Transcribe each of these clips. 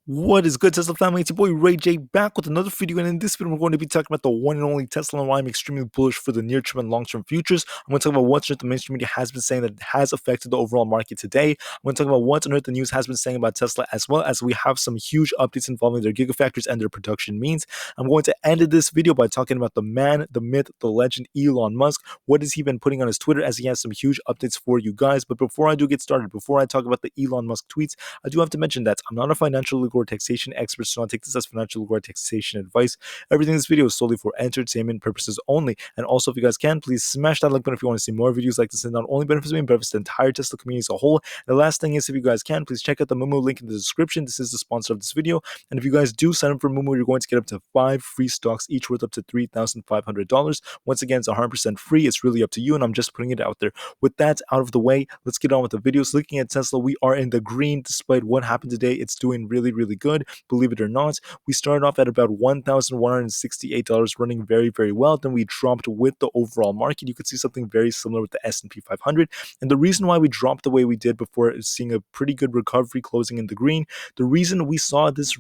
What is good, Tesla family? It's your boy Ray J back with another video, and in this video, we're going to be talking about the one and only Tesla and why I'm extremely bullish for the near term and long term futures. I'm going to talk about what the mainstream media has been saying that has affected the overall market today. I'm going to talk about what on earth the news has been saying about Tesla, as well as we have some huge updates involving their gigafactories and their production means. I'm going to end this video by talking about the man, the myth, the legend, Elon Musk. What has he been putting on his Twitter, as he has some huge updates for you guys. But before I do get started, before I talk about the Elon Musk tweets, I do have to mention that I'm not a financial, legal, or taxation expert, so don't take this as financial, legal, or taxation advice. Everything in this video is solely for entertainment purposes only. And also, if you guys can, please smash that like button if you want to see more videos like this. And not only benefits me, but benefits the entire Tesla community as a whole. And the last thing is, if you guys can, please check out the Moomoo link in the description. This is the sponsor of this video. And if you guys do sign up for Moomoo, you're going to get up to 5 free stocks, each worth up to $3,500. Once again, it's 100% free. It's really up to you, and I'm just putting it out there. With that out of the way, let's get on with the videos. Looking at Tesla, we are in the green despite what happened today. It's doing really, really good, believe it or not. We started off at about $1,168, running very, very well. Then we dropped with the overall market. You could see something very similar with the S&P 500. And the reason why we dropped the way we did before seeing a pretty good recovery closing in the green, the reason we saw this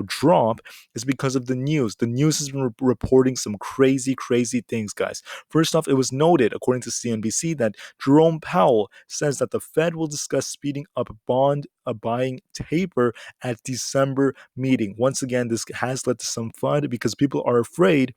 drop is because of the news. The news has been reporting some crazy things, guys. First off, it was noted according to CNBC that Jerome Powell says that the Fed will discuss speeding up bond buying taper at December meeting. Once again, this has led to some FUD because people are afraid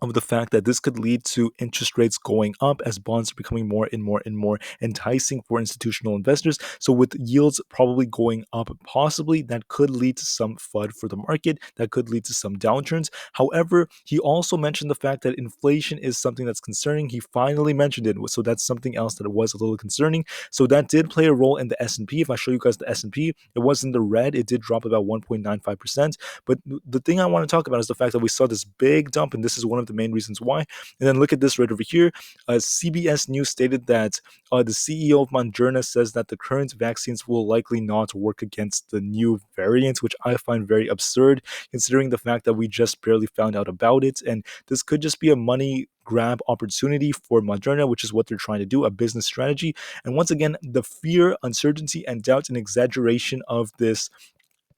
of the fact that this could lead to interest rates going up as bonds are becoming more and more enticing for institutional investors. So with yields probably going up, possibly that could lead to some FUD for the market, that could lead to some downturns. However, he also mentioned the fact that inflation is something that's concerning. He finally mentioned it, so that's something else that was a little concerning. So that did play a role in the S&P. If I show you guys the S&P, it was in the red. It did drop about 1.95%. But the thing I want to talk about is the fact that we saw this big dump, and this is one of the main reasons why. And then look at this right over here. CBS News stated that the CEO of Moderna says that the current vaccines will likely not work against the new variant, which I find very absurd considering the fact that we just barely found out about it. And this could just be a money grab opportunity for Moderna, which is what they're trying to do, a business strategy. And once again, the fear, uncertainty, and doubt and exaggeration of this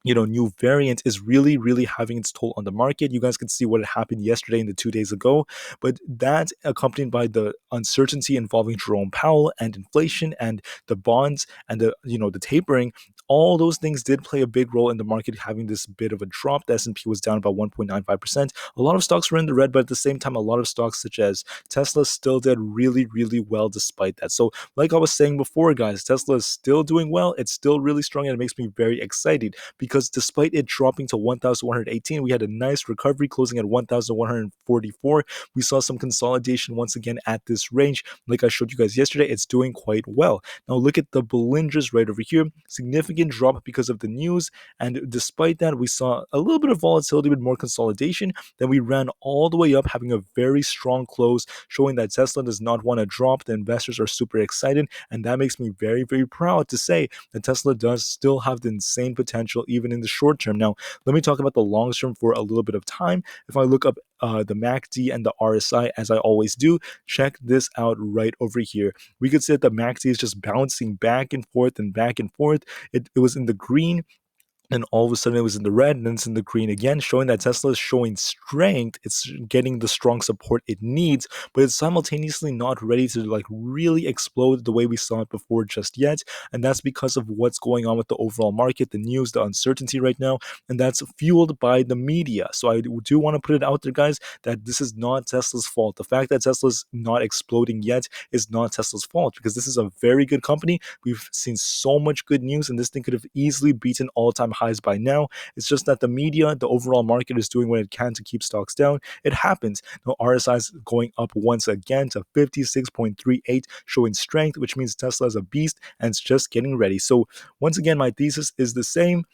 new variant is really having its toll on the market. You guys can see what happened yesterday and the 2 days ago, but that accompanied by the uncertainty involving Jerome Powell and inflation and the bonds and the tapering, all those things did play a big role in the market having this bit of a drop. The S&P was down about 1.95%. A lot of stocks were in the red, but at the same time, a lot of stocks such as Tesla still did really well despite that. So like I was saying before, guys, Tesla is still doing well. It's still really strong, and it makes me very excited because despite it dropping to 1,118, we had a nice recovery closing at 1,144. We saw some consolidation once again at this range. Like I showed you guys yesterday, it's doing quite well. Now look at the Bolingers right over here. Significant drop because of the news, and despite that, we saw a little bit of volatility with more consolidation. Then we ran all the way up, having a very strong close, showing that Tesla does not want to drop. The investors are super excited, and that makes me very proud to say that Tesla does still have the insane potential even in the short term. Now, let me talk about the long term for a little bit of time. If I look up the MACD and the RSI, as I always do, check this out right over here. We could see that the MACD is just bouncing back and forth and back and forth. It was in the green, and all of a sudden it was in the red, and then it's in the green again, showing that Tesla is showing strength. It's getting the strong support it needs, but it's simultaneously not ready to really explode the way we saw it before just yet. And that's because of what's going on with the overall market, the news, the uncertainty right now, and that's fueled by the media. So I do want to put it out there, guys, that this is not Tesla's fault. The fact that Tesla's not exploding yet is not Tesla's fault, because this is a very good company. We've seen so much good news, and this thing could have easily beaten all-time highs by now. It's just that the media, the overall market, is doing what it can to keep stocks down. It happens. Now RSI is going up once again to 56.38, showing strength, which means Tesla is a beast and it's just getting ready. So once again, my thesis is the same.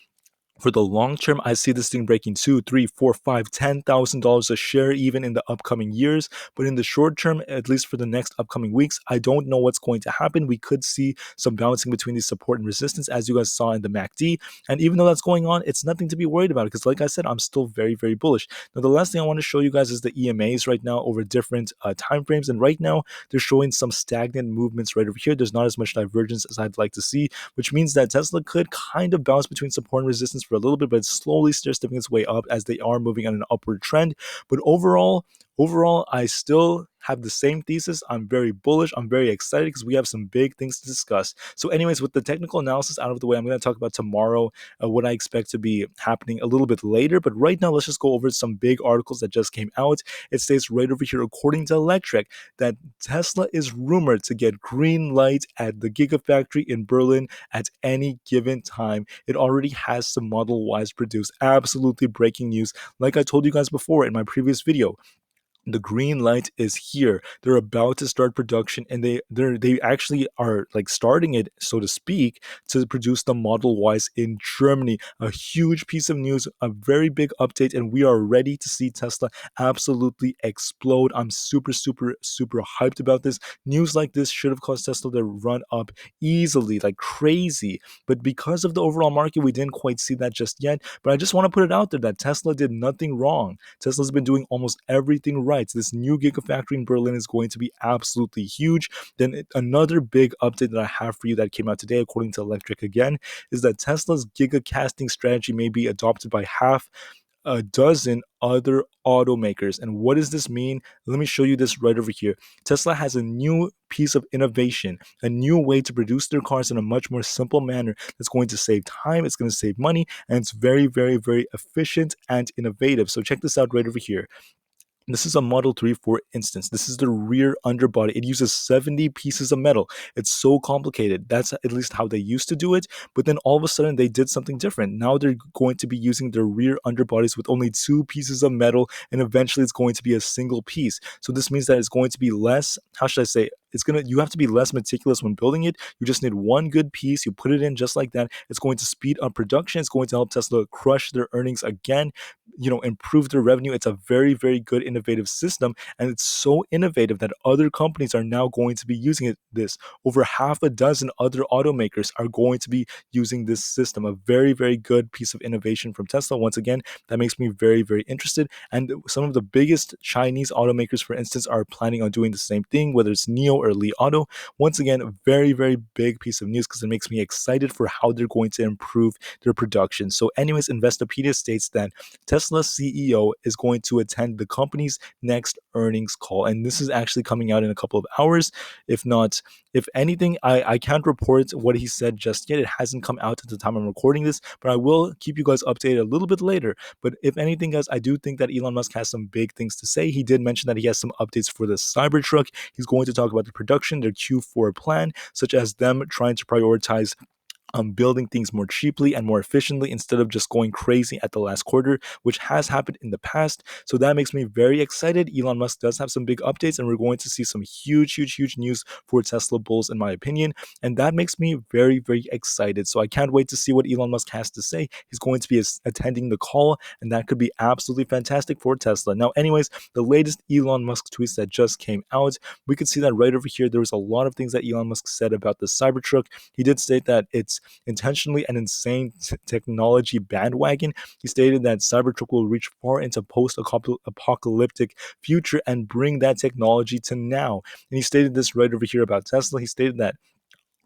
For the long term, I see this thing breaking $2, $3, $4, $5, $10,000 a share even in the upcoming years. But in the short term, at least for the next upcoming weeks, I don't know what's going to happen. We could see some bouncing between these support and resistance, as you guys saw in the MACD. And even though that's going on, it's nothing to be worried about, because like I said, I'm still very bullish. Now, the last thing I want to show you guys is the EMAs right now over different time frames. And right now, they're showing some stagnant movements right over here. There's not as much divergence as I'd like to see, which means that Tesla could kind of bounce between support and resistance for a little bit, but it's slowly still stepping its way up as they are moving on an upward trend. But overall, I still have the same thesis. I'm very bullish. I'm very excited because we have some big things to discuss. So, anyways, with the technical analysis out of the way, I'm going to talk about tomorrow what I expect to be happening a little bit later. But right now, let's just go over some big articles that just came out. It states right over here, according to Electric, that Tesla is rumored to get green light at the Gigafactory in Berlin at any given time. It already has some Model Ys produced. Absolutely breaking news. Like I told you guys before in my previous video, the green light is here. They're about to start production, and they actually are like starting it, so to speak, to produce the Model Ys in Germany. A huge piece of news, a very big update, and we are ready to see Tesla absolutely explode. I'm super hyped about this. News like this should have caused Tesla to run up easily, like crazy. But because of the overall market, we didn't quite see that just yet. But I just want to put it out there that Tesla did nothing wrong. Tesla's been doing almost everything right. This new Gigafactory in Berlin is going to be absolutely huge. Then another big update that I have for you that came out today, according to Electric again, is that Tesla's gigacasting strategy may be adopted by half a dozen other automakers. And what does this mean? Let me show you this right over here. Tesla has a new piece of innovation, a new way to produce their cars in a much more simple manner that's going to save time, it's going to save money, and it's very efficient and innovative. So check this out right over here. This is a Model 3, for instance. This is the rear underbody. It uses 70 pieces of metal. It's so complicated. That's at least how they used to do it. But then all of a sudden, they did something different. Now they're going to be using their rear underbodies with only 2 pieces of metal, and eventually it's going to be a single piece. So this means that it's going to be less, how should I say, you have to be less meticulous when building it. You just need one good piece. You put it in just like that. It's going to speed up production. It's going to help Tesla crush their earnings again, improve their revenue. It's a very good innovative system, and it's so innovative that other companies are now going to be using this. Over half a dozen other automakers are going to be using this system. A very good piece of innovation from Tesla. Once again, that makes me very interested. And some of the biggest Chinese automakers, for instance, are planning on doing the same thing, whether it's NIO or Li Auto. Once again, a very big piece of news because it makes me excited for how they're going to improve their production. So anyways, Investopedia states that Tesla's CEO is going to attend the company's next earnings call. And this is actually coming out in a couple of hours. If anything, I can't report what he said just yet. It hasn't come out at the time I'm recording this, but I will keep you guys updated a little bit later. But if anything, guys, I do think that Elon Musk has some big things to say. He did mention that he has some updates for the Cybertruck. He's going to talk about the production, their Q4 plan, such as them trying to prioritize building things more cheaply and more efficiently instead of just going crazy at the last quarter, which has happened in the past. So that makes me very excited. Elon Musk does have some big updates, and we're going to see some huge news for Tesla bulls, in my opinion. And that makes me very excited. So I can't wait to see what Elon Musk has to say. He's going to be attending the call, and that could be absolutely fantastic for Tesla. Now, anyways, the latest Elon Musk tweets that just came out, we could see that right over here. There was a lot of things that Elon Musk said about the Cybertruck. He did state that it's intentionally an insane technology bandwagon. He stated that Cybertruck will reach far into post-apocalyptic future and bring that technology to now. And he stated this right over here about Tesla. He stated that,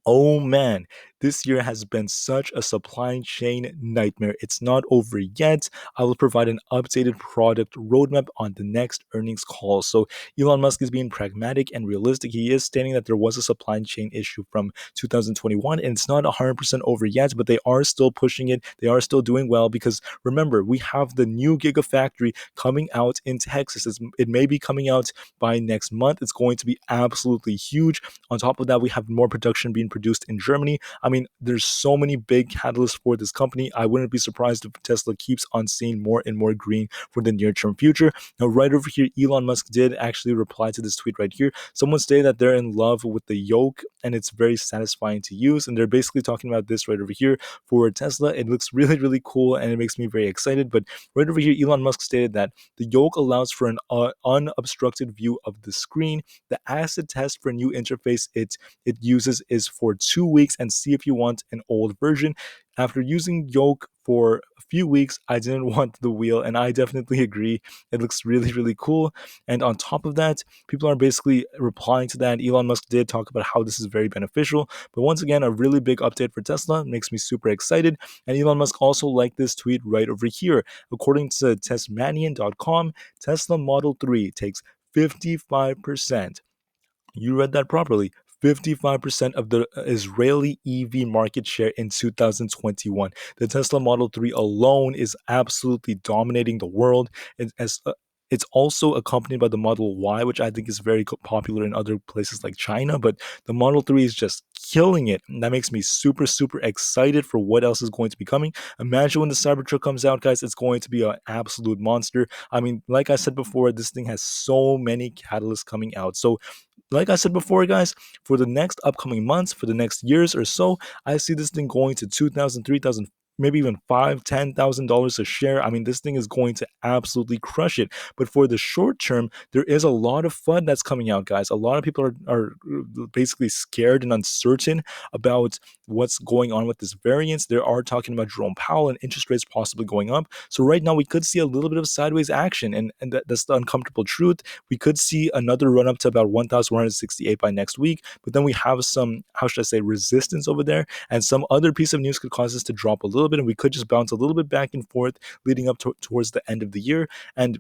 oh man, this year has been such a supply chain nightmare. It's not over yet. I will provide an updated product roadmap on the next earnings call. So Elon Musk is being pragmatic and realistic. He is stating that there was a supply chain issue from 2021, and it's not 100% over yet, but they are still pushing it. They are still doing well because remember, we have the new Gigafactory coming out in Texas. It may be coming out by next month. It's going to be absolutely huge. On top of that, we have more production being produced in Germany. I mean, there's so many big catalysts for this company. I wouldn't be surprised if Tesla keeps on seeing more and more green for the near-term future. Now, right over here, Elon Musk did actually reply to this tweet right here. Someone stated that they're in love with the yoke, and it's very satisfying to use. And they're basically talking about this right over here for Tesla. It looks really cool, and it makes me very excited. But right over here, Elon Musk stated that the yoke allows for an unobstructed view of the screen. The acid test for a new interface it uses is for 2 weeks, and see if you want an old version. After using Yoke for a few weeks, I didn't want the wheel, and I definitely agree. It looks really, really cool. And on top of that, people are basically replying to that. Elon Musk did talk about how this is very beneficial. But once again, a really big update for Tesla makes me super excited. And Elon Musk also liked this tweet right over here. According to testmanian.com, Tesla Model 3 takes 55%. You read that properly. 55% of the Israeli EV market share in 2021. The Tesla Model 3 alone is absolutely dominating the world. It's also accompanied by the Model Y, which I think is very popular in other places like China. But the Model 3 is just killing it. And that makes me super, super excited for what else is going to be coming. Imagine when the Cybertruck comes out, guys, it's going to be an absolute monster. I mean, like I said before, this thing has so many catalysts coming out. So like I said before, guys, for the next upcoming months, for the next years or so, I see this thing going to 2,000, 3,000, maybe even $5,000, $10,000 a share. I mean, this thing is going to absolutely crush it. But for the short term, there is a lot of fun that's coming out, guys. A lot of people are basically scared and uncertain about what's going on with this variance. They are talking about Jerome Powell and interest rates possibly going up. So right now we could see a little bit of sideways action, and that's the uncomfortable truth. We could see another run up to about 1,168 by next week, but then we have some, how should I say, resistance over there, and some other piece of news could cause us to drop a little bit, and we could just bounce a little bit back and forth leading up towards the end of the year. And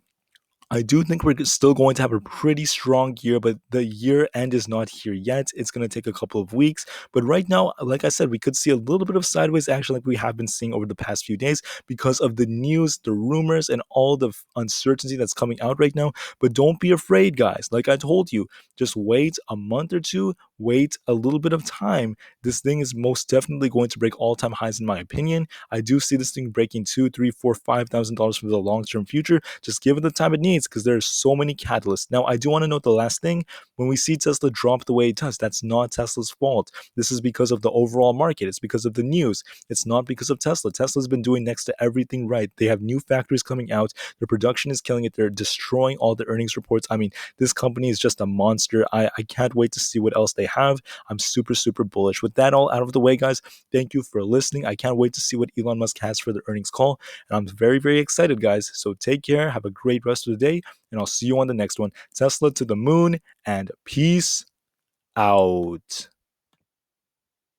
I do think we're still going to have a pretty strong year, but the year end is not here yet. It's going to take a couple of weeks. But right now, like I said, we could see a little bit of sideways action like we have been seeing over the past few days because of the news, the rumors, and all the uncertainty that's coming out right now. But don't be afraid, guys. Like I told you, just wait a month or two, wait a little bit of time. This thing is most definitely going to break all-time highs in my opinion. I do see this thing breaking $2, $3, $4, $5,000 for the long-term future. Just give it the time it needs because there are so many catalysts. Now, I do want to note the last thing. When we see Tesla drop the way it does, that's not Tesla's fault. This is because of the overall market. It's because of the news. It's not because of Tesla. Tesla's been doing next to everything right. They have new factories coming out. Their production is killing it. They're destroying all the earnings reports. I mean, this company is just a monster. I can't wait to see what else they have. I'm super, super bullish. With that all out of the way, guys, thank you for listening. I can't wait to see what Elon Musk has for the earnings call. And I'm very, very excited, guys. So take care. Have a great rest of the day. And I'll see you on the next one. Tesla to the moon and peace out.